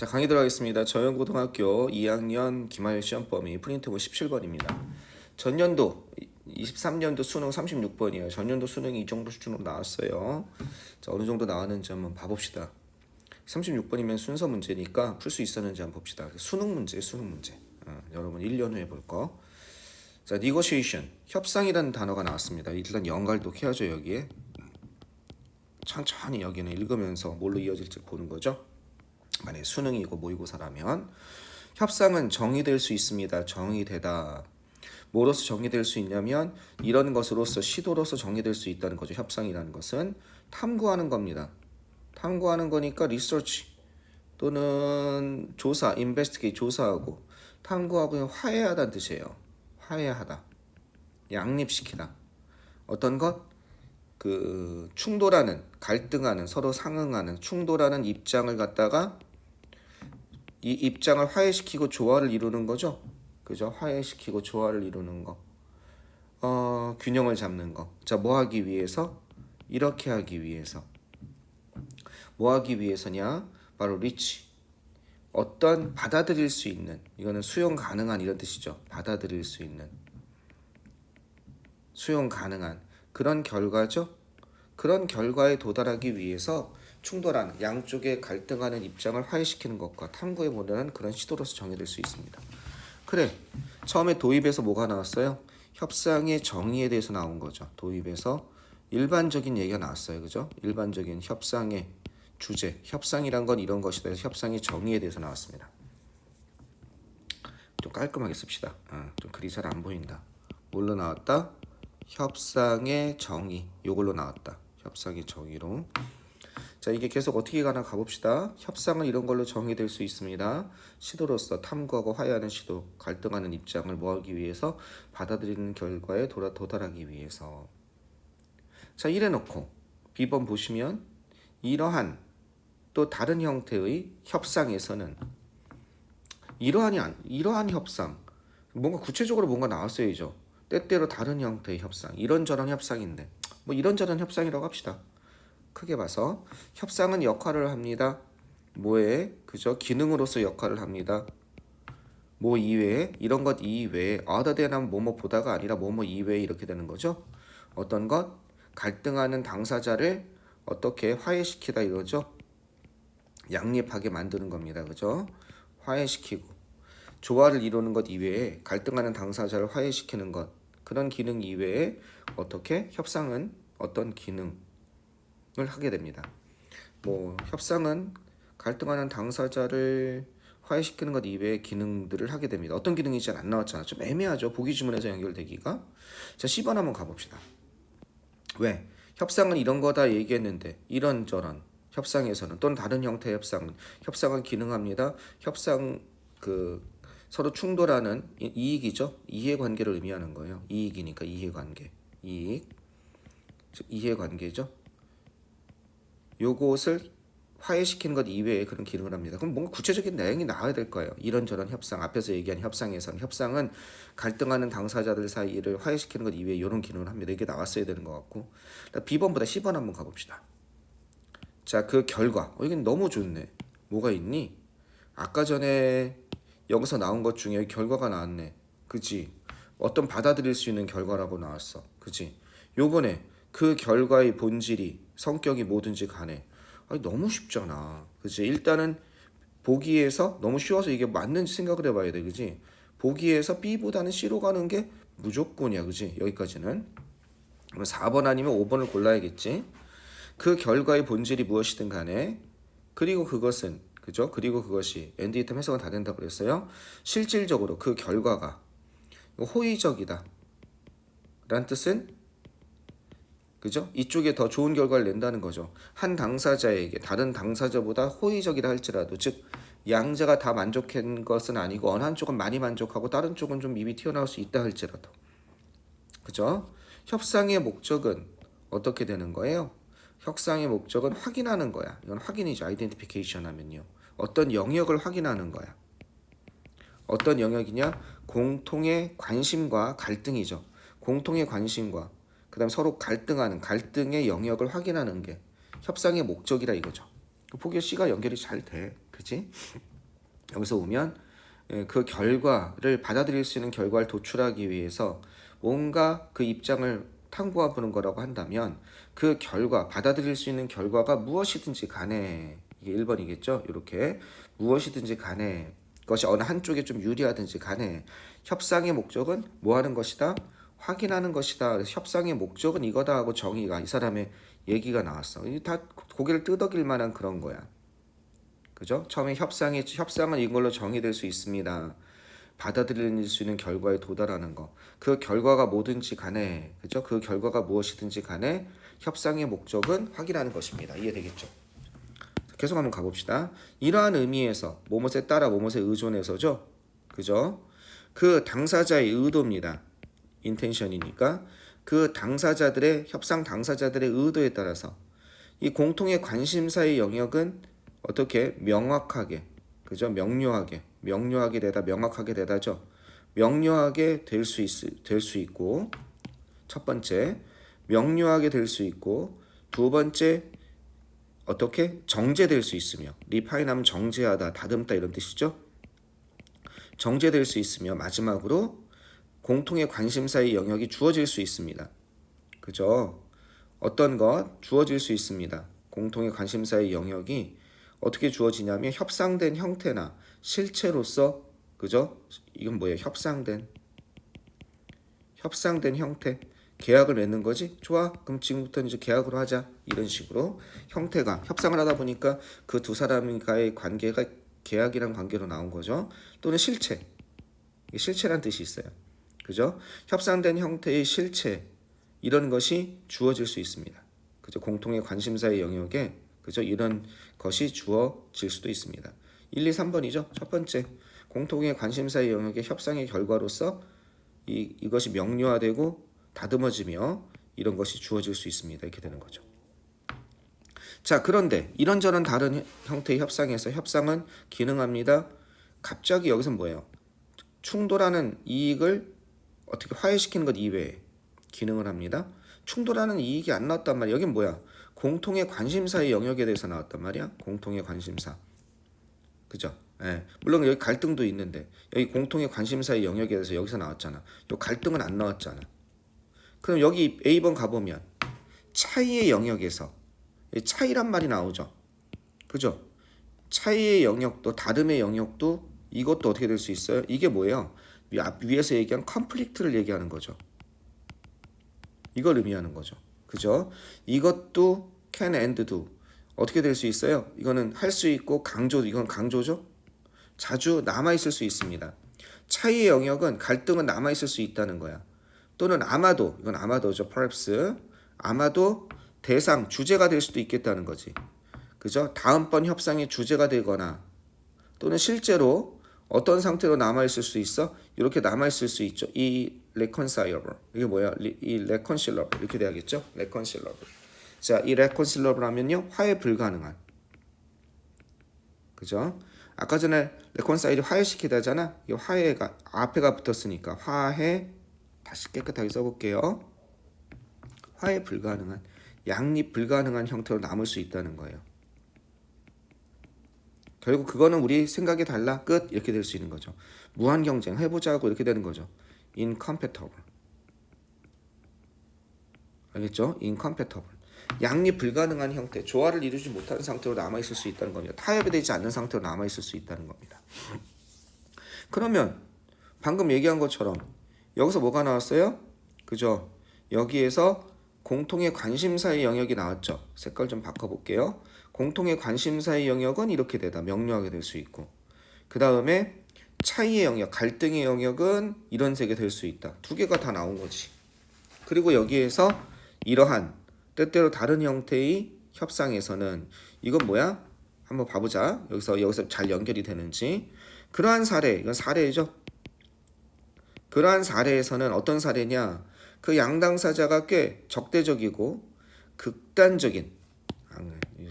자, 강의 들어가겠습니다. 저연고등학교 2학년 기말 시험 범위 프린트본 17번입니다. 전년도 23년도 수능 36번이에요. 전년도 수능이 이 정도 수준으로 나왔어요. 자, 어느 정도 나왔는지 한번 봐봅시다. 36번이면 순서 문제니까 풀 수 있었는지 한번 봅시다. 수능 문제, 수능 문제. 여러분 1년 후에 볼 거. 자, negotiation, 협상이라는 단어가 나왔습니다. 일단 연갈독 해야죠, 여기에. 천천히 여기는 읽으면서 뭘로 이어질지 보는 거죠. 만약에 수능이고 모의고사라면 협상은 정의될 수 있습니다. 정의되다. 뭐로서 정의될 수 있냐면 이런 것으로서 시도로서 정의될 수 있다는 거죠. 협상이라는 것은 탐구하는 겁니다. 탐구하는 거니까 리서치 또는 조사, 인베스티게이트 조사하고 탐구하고 화해하다는 뜻이에요. 화해하다. 양립시키다. 어떤 것? 그 충돌하는, 갈등하는, 서로 상응하는 충돌하는 입장을 갖다가 이 입장을 화해시키고 조화를 이루는 거죠. 그죠? 화해시키고 조화를 이루는 거. 균형을 잡는 거. 자, 뭐 하기 위해서? 이렇게 하기 위해서. 뭐 하기 위해서냐? 바로 리치. 어떤 받아들일 수 있는, 이거는 수용 가능한 이런 뜻이죠. 받아들일 수 있는. 수용 가능한 그런 결과죠. 그런 결과에 도달하기 위해서 충돌하는 양쪽의 갈등하는 입장을 화해시키는 것과 탐구해 보려는 그런 시도로서 정의될 수 있습니다. 그래, 처음에 도입에서 뭐가 나왔어요? 협상의 정의에 대해서 나온 거죠. 도입에서 일반적인 얘기가 나왔어요. 그죠? 일반적인 협상의 주제, 협상이란 건 이런 것이다 해서 협상의 정의에 대해서 나왔습니다. 좀 깔끔하게 씁시다. 좀 글이 잘 안 보인다. 뭘로 나왔다? 협상의 정의, 요걸로 나왔다. 협상의 정의로. 자, 이게 계속 어떻게 가나 가봅시다. 협상은 이런 걸로 정의될 수 있습니다. 시도로서 탐구하고 화해하는 시도, 갈등하는 입장을 뭐하기 위해서 받아들이는 결과에 도달하기 위해서. 자, 이래놓고 B번 보시면 이러한 또 다른 형태의 협상에서는 이러한 협상, 뭔가 구체적으로 뭔가 나왔어야죠. 때때로 다른 형태의 협상, 이런저런 협상인데 뭐 이런저런 협상이라고 합시다. 크게 봐서 협상은 역할을 합니다. 뭐에? 그죠? 기능으로서 역할을 합니다. 뭐 이외에, 이런 것 이외에, other than 하면 뭐뭐 보다가 아니라 뭐뭐 이외에 이렇게 되는 거죠. 어떤 것? 갈등하는 당사자를 어떻게 화해시키다 이러죠. 양립하게 만드는 겁니다. 그죠? 화해시키고 조화를 이루는 것 이외에 갈등하는 당사자를 화해시키는 것, 그런 기능 이외에 어떻게 협상은 어떤 기능을 하게 됩니다. 뭐 협상은 갈등하는 당사자를 화해시키는 것 이외의 기능들을 하게 됩니다. 어떤 기능인지 안 나왔잖아. 좀 애매하죠. 보기 지문에서 연결되기가. 자, 10번 한번 가봅시다. 왜? 협상은 이런 거다 얘기했는데 이런저런 협상에서는 또는 다른 형태의 협상은 기능합니다. 협상 서로 충돌하는 이익이죠. 이해관계를 의미하는 거예요. 이익이니까 이해관계. 이해관계죠. 요것을 화해시키는 것 이외에 그런 기능을 합니다. 그럼 뭔가 구체적인 내용이 나와야 될 거예요. 이런저런 협상, 앞에서 얘기한 협상은 갈등하는 당사자들 사이를 화해시키는 것 이외에 이런 기능을 합니다. 이게 나왔어야 되는 것 같고. B번보다 C번 한번 가봅시다. 자, 그 결과. 이건 너무 좋네. 뭐가 있니? 아까 전에 여기서 나온 것 중에 결과가 나왔네. 그치? 어떤 받아들일 수 있는 결과라고 나왔어. 그치? 요번에 그 결과의 본질이 성격이 뭐든지 간에 너무 쉽잖아. 그치? 일단은 보기에서 너무 쉬워서 이게 맞는지 생각을 해봐야 돼. 그치? 보기에서 B보다는 C로 가는 게 무조건이야. 그치? 여기까지는. 그럼 4번 아니면 5번을 골라야겠지? 그 결과의 본질이 무엇이든 간에 그리고 그것은 그죠? 그리고 그것이 엔드 이템 해석은 다 된다고 그랬어요. 실질적으로 그 결과가 호의적이다 라는 뜻은 그죠? 이쪽에 더 좋은 결과를 낸다는 거죠. 한 당사자에게 다른 당사자보다 호의적이다 할지라도 즉 양자가 다 만족한 것은 아니고 어느 한쪽은 많이 만족하고 다른 쪽은 좀 입이 튀어나올 수 있다 할지라도 그죠? 협상의 목적은 어떻게 되는 거예요? 협상의 목적은 확인하는 거야. 이건 확인이죠. 아이덴티피케이션 하면요. 어떤 영역을 확인하는 거야. 어떤 영역이냐? 공통의 관심과 갈등이죠. 공통의 관심과 그다음 서로 갈등하는 갈등의 영역을 확인하는 게 협상의 목적이라 이거죠. 보기에 C가 연결이 잘 돼. 그치? 여기서 오면 그 결과를 받아들일 수 있는 결과를 도출하기 위해서 뭔가 그 입장을 탐구해 보는 거라고 한다면 그 결과, 받아들일 수 있는 결과가 무엇이든지 간에 이게 1번이겠죠. 이렇게 무엇이든지 간에 그것이 어느 한쪽에 좀 유리하든지 간에 협상의 목적은 뭐 하는 것이다? 확인하는 것이다. 그래서 협상의 목적은 이거다 하고 정의가 이 사람의 얘기가 나왔어. 이게 다 고개를 끄덕일 만한 그런 거야. 그죠? 처음에 협상은 이걸로 정의될 수 있습니다. 받아들일 수 있는 결과에 도달하는 거. 그 결과가 뭐든지 간에, 그죠? 그 결과가 무엇이든지 간에 협상의 목적은 확인하는 것입니다. 이해되겠죠? 계속 한번 가봅시다. 이러한 의미에서 뭐뭇에 따라 뭐뭇에 의존해서죠. 그죠? 그 당사자의 의도입니다. 인텐션이니까 그 당사자들의 협상 당사자들의 의도에 따라서 이 공통의 관심사의 영역은 어떻게 명확하게 그죠? 명료하게 되다 명확하게 되다죠. 명료하게 될 수 있고 첫 번째 명료하게 될 수 있고 두 번째 어떻게 정제될 수 있으며 리파인하면 정제하다 다듬다 이런 뜻이죠. 정제될 수 있으며 마지막으로 공통의 관심사의 영역이 주어질 수 있습니다. 그죠? 어떤 것 주어질 수 있습니다. 공통의 관심사의 영역이 어떻게 주어지냐면 협상된 형태나 실체로서 그죠? 이건 뭐예요? 협상된 형태 계약을 맺는 거지? 좋아. 그럼 지금부터 이제 계약으로 하자. 이런 식으로 형태가 협상을 하다 보니까 그 두 사람과의 관계가 계약이란 관계로 나온 거죠. 또는 실체. 실체란 뜻이 있어요. 그죠? 협상된 형태의 실체 이런 것이 주어질 수 있습니다. 그죠? 공통의 관심사의 영역에 그죠? 이런 것이 주어질 수도 있습니다. 1, 2, 3번이죠. 첫 번째, 공통의 관심사의 영역의 협상의 결과로서 이것이 명료화되고 다듬어지며 이런 것이 주어질 수 있습니다. 이렇게 되는 거죠. 자, 그런데 이런저런 다른 형태의 협상에서 협상은 기능합니다. 갑자기 여기서 뭐예요? 충돌하는 이익을 어떻게 화해시키는 것 이외에 기능을 합니다. 충돌하는 이익이 안 나왔단 말이야. 여긴 뭐야? 공통의 관심사의 영역에 대해서 나왔단 말이야. 공통의 관심사. 그죠? 예. 물론 여기 갈등도 있는데 여기 공통의 관심사의 영역에 대해서 여기서 나왔잖아. 요 갈등은 안 나왔잖아. 그럼 여기 A번 가보면 차이의 영역에서 차이란 말이 나오죠. 그죠? 차이의 영역도 다름의 영역도 이것도 어떻게 될 수 있어요? 이게 뭐예요? 위에서 얘기한 컨플릭트를 얘기하는 거죠. 이걸 의미하는 거죠. 그죠? 이것도 can and do 어떻게 될 수 있어요? 이거는 할 수 있고 강조 이건 강조죠. 자주 남아 있을 수 있습니다. 차이의 영역은 갈등은 남아 있을 수 있다는 거야. 또는 아마도 이건 아마도죠. perhaps 아마도 대상 주제가 될 수도 있겠다는 거지. 그죠? 다음번 협상의 주제가 되거나 또는 실제로 어떤 상태로 남아 있을 수 있어? 이렇게 남아 있을 수 있죠. 이 reconcilable 이게 뭐야? 이 reconcilable 이렇게 돼야겠죠? reconcilable. 자, 이 reconcilable 하면요 화해 불가능한. 그죠? 아까 전에 reconcile이 화해시키다잖아. 이 화해가 앞에가 붙었으니까 화해 다시 깨끗하게 써볼게요. 화해 불가능한 양립 불가능한 형태로 남을 수 있다는 거예요. 결국 그거는 우리 생각이 달라 끝 이렇게 될 수 있는 거죠. 무한 경쟁 해보자고 이렇게 되는 거죠. incompatible 알겠죠? incompatible 양립 불가능한 형태 조화를 이루지 못하는 상태로 남아있을 수 있다는 겁니다. 타협이 되지 않는 상태로 남아있을 수 있다는 겁니다. 그러면 방금 얘기한 것처럼 여기서 뭐가 나왔어요? 그죠? 여기에서 공통의 관심사의 영역이 나왔죠. 색깔 좀 바꿔볼게요. 공통의 관심사의 영역은 이렇게 되다 명료하게 될 수 있고 그 다음에 차이의 영역, 갈등의 영역은 이런 색이 될 수 있다. 두 개가 다 나온 거지. 그리고 여기에서 이러한 때때로 다른 형태의 협상에서는 이건 뭐야? 한번 봐보자. 여기서 잘 연결이 되는지. 그러한 사례, 이건 사례죠. 그러한 사례에서는 어떤 사례냐? 그 양당사자가 꽤 적대적이고 극단적인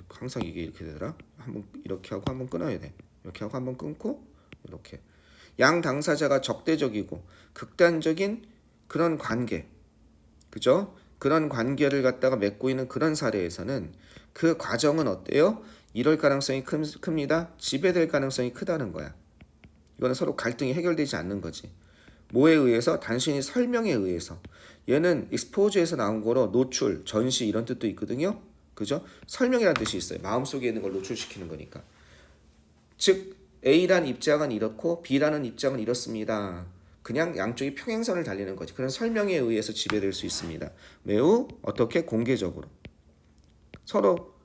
항상 이게 이렇게 되더라. 한번 이렇게 하고 한번 끊어야 돼. 이렇게 하고 한번 끊고 이렇게 양 당사자가 적대적이고 극단적인 그런 관계, 그죠? 그런 관계를 갖다가 맺고 있는 그런 사례에서는 그 과정은 어때요? 이럴 가능성이 큽니다. 지배될 가능성이 크다는 거야. 이거는 서로 갈등이 해결되지 않는 거지. 뭐에 의해서? 단순히 설명에 의해서. 얘는 expose에서 나온 거로 노출, 전시 이런 뜻도 있거든요. 그죠? 설명이라는 뜻이 있어요. 마음속에 있는 걸 노출시키는 거니까. 즉 A라는 입장은 이렇고 B라는 입장은 이렇습니다. 그냥 양쪽이 평행선을 달리는 거지. 그런 설명에 의해서 지배될 수 있습니다. 매우 어떻게 공개적으로. 서로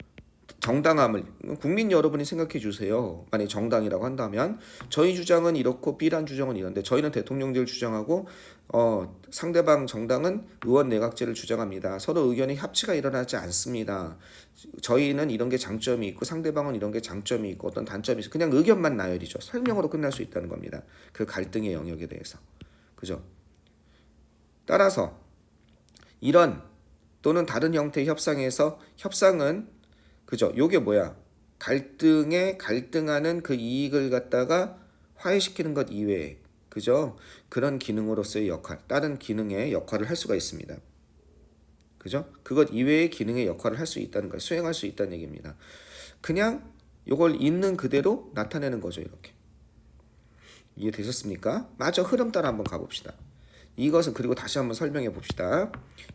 정당함을 국민 여러분이 생각해 주세요. 만약에 정당이라고 한다면 저희 주장은 이렇고 B란 주장은 이런데 저희는 대통령제를 주장하고 상대방 정당은 의원 내각제를 주장합니다. 서로 의견의 합치가 일어나지 않습니다. 저희는 이런 게 장점이 있고 상대방은 이런 게 장점이 있고 어떤 단점이 있어. 그냥 의견만 나열이죠. 설명으로 끝날 수 있다는 겁니다. 그 갈등의 영역에 대해서. 그죠? 따라서 이런 또는 다른 형태의 협상에서 협상은 그죠? 요게 뭐야? 갈등하는 그 이익을 갖다가 화해시키는 것 이외에 그죠? 그런 기능으로서의 역할, 다른 기능의 역할을 할 수가 있습니다. 그죠? 그것 이외의 기능의 역할을 할 수 있다는 거예요. 수행할 수 있다는 얘기입니다. 그냥 요걸 있는 그대로 나타내는 거죠, 이렇게. 이해되셨습니까? 마저 흐름 따라 한번 가봅시다. 이것은 그리고 다시 한번 설명해 봅시다.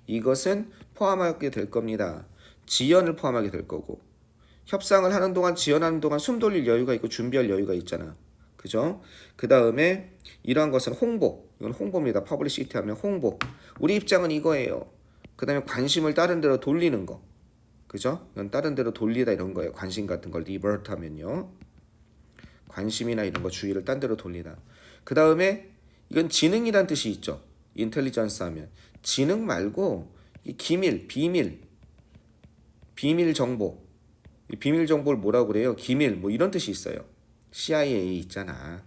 이것은 포함하게 될 겁니다. 지연을 포함하게 될 거고 협상을 하는 동안 지연하는 동안 숨 돌릴 여유가 있고 준비할 여유가 있잖아. 그죠? 그 다음에 이러한 것은 홍보. 이건 홍보입니다. 퍼블리시티 하면 홍보. 우리 입장은 이거예요. 그 다음에 관심을 다른 데로 돌리는 거. 그죠? 이건 다른 데로 돌리다 이런 거예요. 관심 같은 걸 divert 하면요. 관심이나 이런 거 주의를 딴 데로 돌리다. 그 다음에 이건 지능이란 뜻이 있죠. 인텔리전스 하면. 지능 말고 이 기밀, 비밀 정보. 이 비밀 정보를 뭐라고 그래요? 기밀 뭐 이런 뜻이 있어요. CIA 있잖아.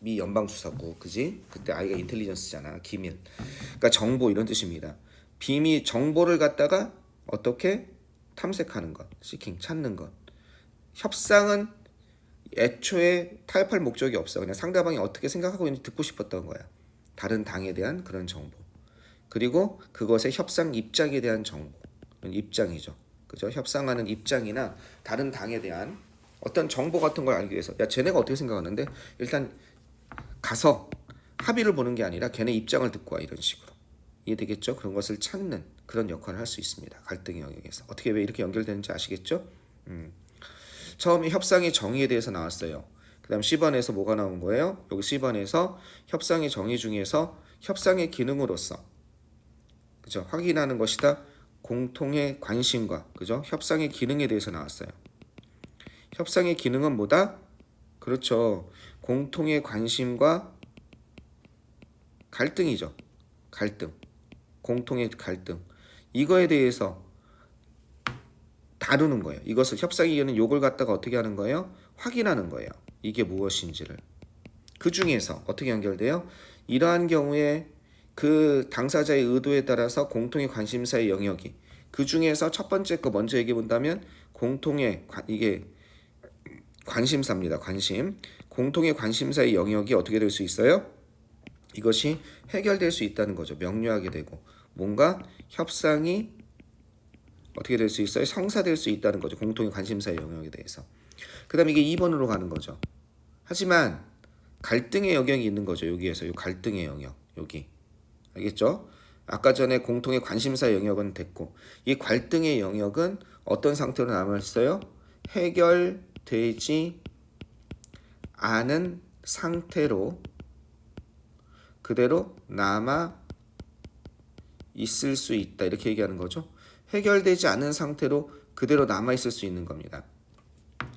미 연방수사국 그지? 그때 아이가 인텔리전스잖아. 기밀. 그러니까 정보 이런 뜻입니다. 비밀 정보를 갖다가 어떻게 탐색하는 것, 시킹 찾는 것. 협상은 애초에 타협할 목적이 없어. 그냥 상대방이 어떻게 생각하고 있는지 듣고 싶었던 거야. 다른 당에 대한 그런 정보. 그리고 그것의 협상 입장에 대한 정보. 입장이죠. 그죠? 협상하는 입장이나 다른 당에 대한 어떤 정보 같은 걸 알기 위해서 야 쟤네가 어떻게 생각하는데 일단 가서 합의를 보는 게 아니라 걔네 입장을 듣고 와 이런 식으로 이해되겠죠? 그런 것을 찾는 그런 역할을 할 수 있습니다. 갈등의 영역에서 어떻게 왜 이렇게 연결되는지 아시겠죠? 처음에 협상의 정의에 대해서 나왔어요. 그 다음 C번에서 뭐가 나온 거예요? 여기 C번에서 협상의 정의 중에서 협상의 기능으로서 그죠? 확인하는 것이다. 공통의 관심과 그죠? 협상의 기능에 대해서 나왔어요. 협상의 기능은 뭐다? 그렇죠. 공통의 관심과 갈등이죠. 갈등. 공통의 갈등. 이거에 대해서 다루는 거예요. 이것을 협상이 이유는 요걸 갖다가 어떻게 하는 거예요? 확인하는 거예요. 이게 무엇인지를. 그 중에서 어떻게 연결돼요? 이러한 경우에 그 당사자의 의도에 따라서 공통의 관심사의 영역이 그 중에서 첫 번째 거 먼저 얘기해 본다면 공통의 이게 관심사입니다. 관심. 공통의 관심사의 영역이 어떻게 될 수 있어요? 이것이 해결될 수 있다는 거죠. 명료하게 되고 뭔가 협상이 어떻게 될 수 있어요? 성사될 수 있다는 거죠. 공통의 관심사의 영역에 대해서. 그 다음에 이게 2번으로 가는 거죠. 하지만 갈등의 영역이 있는 거죠. 여기에서 이 갈등의 영역. 여기. 알겠죠? 아까 전에 공통의 관심사 영역은 됐고 이 갈등의 영역은 어떤 상태로 남아있어요? 해결되지 않은 상태로 그대로 남아 있을 수 있다. 이렇게 얘기하는 거죠. 해결되지 않은 상태로 그대로 남아 있을 수 있는 겁니다.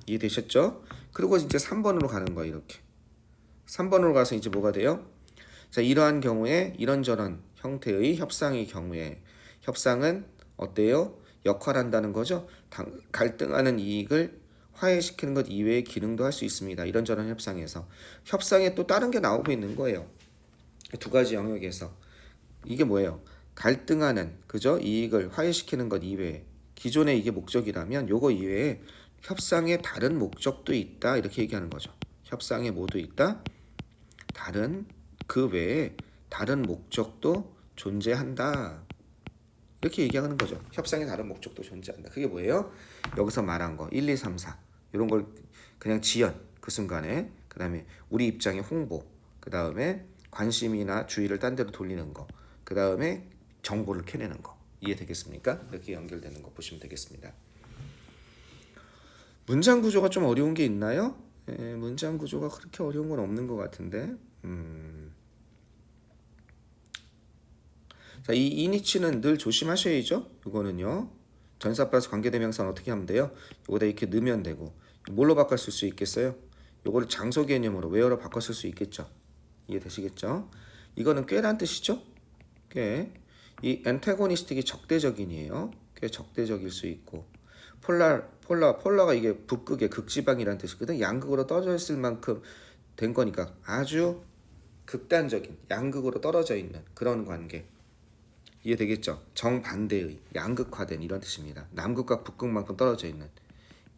이해되셨죠? 그리고 이제 3번으로 가는 거예요. 이렇게 3번으로 가서 이제 뭐가 돼요? 자, 이러한 경우에 이런저런 형태의 협상의 경우에 협상은 어때요? 역할한다는 거죠. 갈등하는 이익을 화해시키는 것 이외의 기능도 할 수 있습니다. 이런저런 협상에서 협상에 또 다른 게 나오고 있는 거예요. 두 가지 영역에서 이게 뭐예요? 갈등하는 그죠? 이익을 화해시키는 것 이외에 기존에 이게 목적이라면 요거 이외에 협상에 다른 목적도 있다 이렇게 얘기하는 거죠. 협상에 뭐도 있다? 다른 그 외에 다른 목적도 존재한다. 이렇게 얘기하는 거죠. 협상에 다른 목적도 존재한다. 그게 뭐예요? 여기서 말한 거 1, 2, 3, 4 이런 걸 그냥 지연 그 순간에 그 다음에 우리 입장의 홍보, 그 다음에 관심이나 주의를 딴 데로 돌리는 거, 그 다음에 정보를 캐내는 거. 이해되겠습니까? 이렇게 연결되는 거 보시면 되겠습니다. 문장 구조가 좀 어려운 게 있나요? 문장 구조가 그렇게 어려운 건 없는 것 같은데. 자, 이 이니치는 늘 조심하셔야죠. 이거는요. 전사 플러스 관계대명사는 어떻게 하면 돼요? 요거다 이렇게 넣으면 되고. 뭘로 바꿔 쓸 수 있겠어요? 요거를 장소 개념으로 where로 바꿔 쓸 수 있겠죠. 이해되시겠죠? 이거는 꽤란 뜻이죠. 꽤. 이 antagonistic이 적대적인이에요. 꽤 적대적일 수 있고. 폴라가 이게 북극의 극지방이라는 뜻이거든. 양극으로 떨어져 있을 만큼 된 거니까 아주 극단적인 양극으로 떨어져 있는 그런 관계. 이해되겠죠? 정반대의 양극화된 이런 뜻입니다. 남극과 북극만큼 떨어져 있는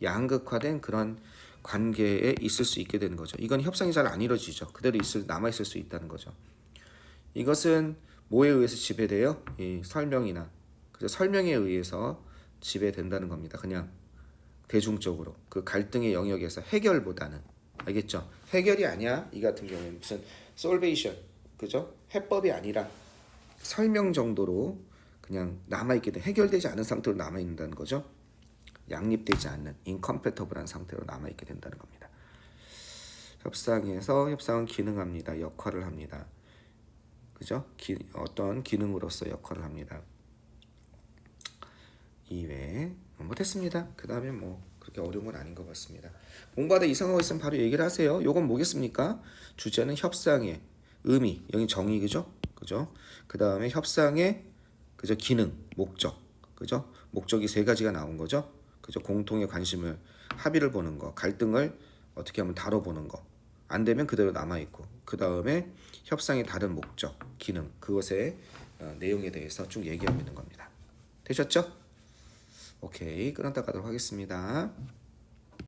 양극화된 그런 관계에 있을 수 있게 되는 거죠. 이건 협상이 잘 안 이루어지죠. 그대로 남아 있을 수 있다는 거죠. 이것은 뭐에 의해서 지배돼요? 이 설명이나 설명에 의해서 지배된다는 겁니다. 그냥 대중적으로 그 갈등의 영역에서 해결보다는. 알겠죠? 해결이 아니야. 이 같은 경우는 무슨 솔베이션, 그죠? 해법이 아니라 설명 정도로 그냥 남아있게 돼. 해결되지 않은 상태로 남아있는다는 거죠. 양립되지 않는 인컴패터블한 상태로 남아있게 된다는 겁니다. 협상은 기능합니다. 역할을 합니다. 그죠? 어떤 기능으로서 역할을 합니다. 이외에 됐습니다. 그 다음에 그렇게 어려운 건 아닌 것 같습니다. 공부하다 이상하고 있으면 바로 얘기를 하세요. 요건 뭐겠습니까? 주제는 협상의 의미, 여기 정의, 그죠? 그 다음에 협상의 기능, 목적, 그죠? 목적이 세 가지가 나온 거죠. 그죠? 공통의 관심을 합의를 보는 거, 갈등을 어떻게 하면 다뤄보는 거. 안 되면 그대로 남아 있고. 그 다음에 협상의 다른 목적, 기능, 그것의 내용에 대해서 쭉 얘기하고 있는 겁니다. 되셨죠? 오케이, 끊었다 가도록 하겠습니다.